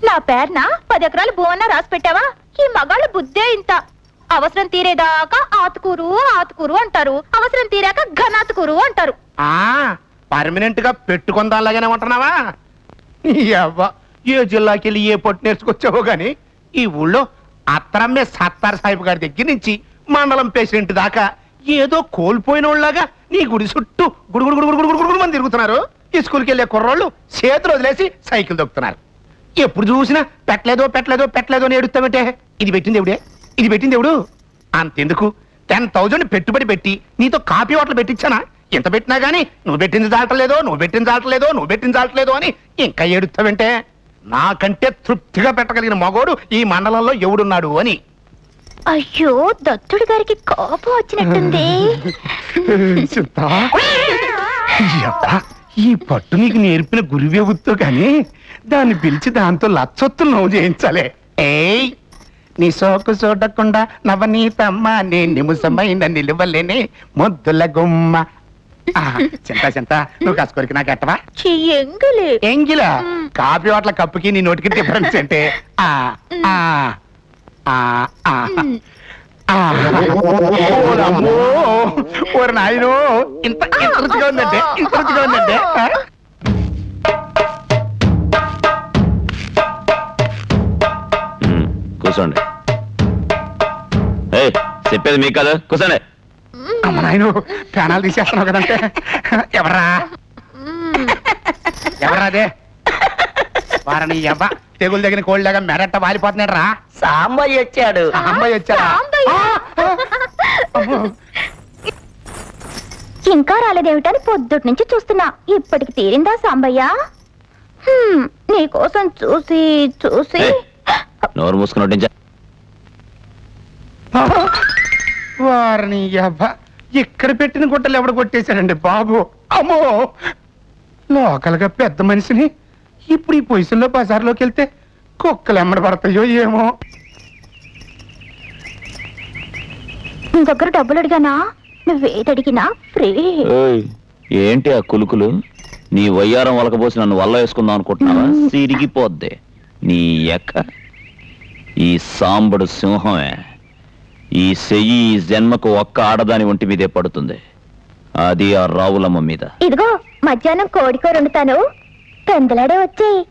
నా పేరున 10 ఎకరాలు భూమన్నా రాసి పెట్టావా? ఈ మగాళ్ళ బుద్ధే ఇంత. అవసరం తీరేదాకా ఆతుకూరు ఆతుకూరు అంటారు, అవసరం తీరాక ఘనాతుకూరు అంటారు. పర్మనెంట్ గా పెట్టుకుందాలాగానే ఉంటున్నావా? ఏ జిల్లాకి వెళ్ళి ఏ పట్టు నేర్చుకొచ్చావో గాని ఈ ఊళ్ళో అత్తరమ్మే సత్తార్ సాహిబ్ గారి దగ్గర నుంచి మండలం పేషెంట్ దాకా ఏదో కోల్పోయిన వాళ్ళలాగా నీ గుడి చుట్టూ గుడుగుడు గుడుగుడు గుడుగుడు మంది తిరుగుతున్నారు. ఈ స్కూల్కి వెళ్ళే కుర్రోళ్ళు చేతులు వదిలేసి సైకిల్ దొక్కుతున్నారు. ఎప్పుడు చూసినా పెట్టలేదో పెట్టలేదో పెట్టలేదో అని ఏడుస్తామంటే ఇది పెట్టింది ఎవడే, ఇది పెట్టింది ఎవడు? అంతెందుకు 10,000 పెట్టుబడి పెట్టి నీతో కాపీ హోటల్ పెట్టించానా? ఎంత పెట్టినా గానీ నువ్వు పెట్టింది చాలట్లేదో, నువ్వు పెట్టింది చాలట్లేదో, నువ్వు పెట్టింది చాలట్లేదో అని ఇంకా ఏడుస్తావంటే నాకంటే తృప్తిగా పెట్టగలిగిన మగోడు ఈ మండలంలో ఎవడున్నాడు అని. అయ్యో, దత్తుడి గారికి కోపం వచ్చినట్టుంది. ఈ పట్టు నీకు నేర్పిన గురువేవుతో కానీ దాన్ని పిలిచి దాంతో లచ్చొత్తులు నవ్వు చేయించాలే. ఏయ్, నీ సోకు చూడకుండా నవనీతమ్మ నే నిముసమైన నిలువలేనే ముద్దుల గుమ్మ. చింత నువ్వు కాసుకోరికి నాకు ఎట్టవా? ఎంగిలా కాఫీ హోటల్ కప్పుకి నీ నోటికి డిఫరెన్స్ అంటే ఓరి నాయనో, ఇంత రుచిగా ఉందంటే, ఇంత రుచిగా ఉందంటే. కూర్చోండి. చెప్పేది మీకు కదా, కూర్చోండి. అమ్మ నాయను, ప్రాణాలు తీసేస్తున్నావు కదంటే. ఎవరా ఎవరాదే? వారని ఎవ్వ తెగులు దగ్గర కోళ్ళగా మెరట్ట వాలిపోతున్నాడు రా. సాంబయ్య వచ్చాడు. సాంబయ్య వచ్చాడా? ఇంకా రాలేదేమిటని పొద్దుటి నుంచి చూస్తున్నా. ఇప్పటికి తీరిందా సాంబయ్య? నీకోసం చూసి చూసి నోరు మూసుకున్నట్టు. వారిని అబ్బా, ఇక్కడ పెట్టిన గుట్టలు ఎవడు కొట్టేశాడండి బాబు. అమ్మో, లోకల్ గా పెద్ద మనిషిని ఇప్పుడు ఈ పొజిషన్లో బజార్లోకి వెళ్తే కుక్కలు ఎమ్మడి పడతాయో ఏమో. నీ దగ్గర డబ్బులు అడిగానా? నువ్వేదడిగినా ఫ్రీ. ఏంటి ఆ కులుకులు? నీ వయ్యారం వలకపోసి నన్ను వల్ల వేసుకుందాం అనుకుంటున్నావా? సిరిగిపోద్ది నీ ఎక్క. ఈ సాంబడు సింహమే. ఈ చెయ్యి ఈ జన్మకు ఒక్క ఆడదాని ఒంటి మీదే పడుతుంది, అది ఆ రావులమ్మ మీద. ఇదిగో మధ్యాహ్నం కోడికూర వండుతాను, పెందలాడే వచ్చేయి.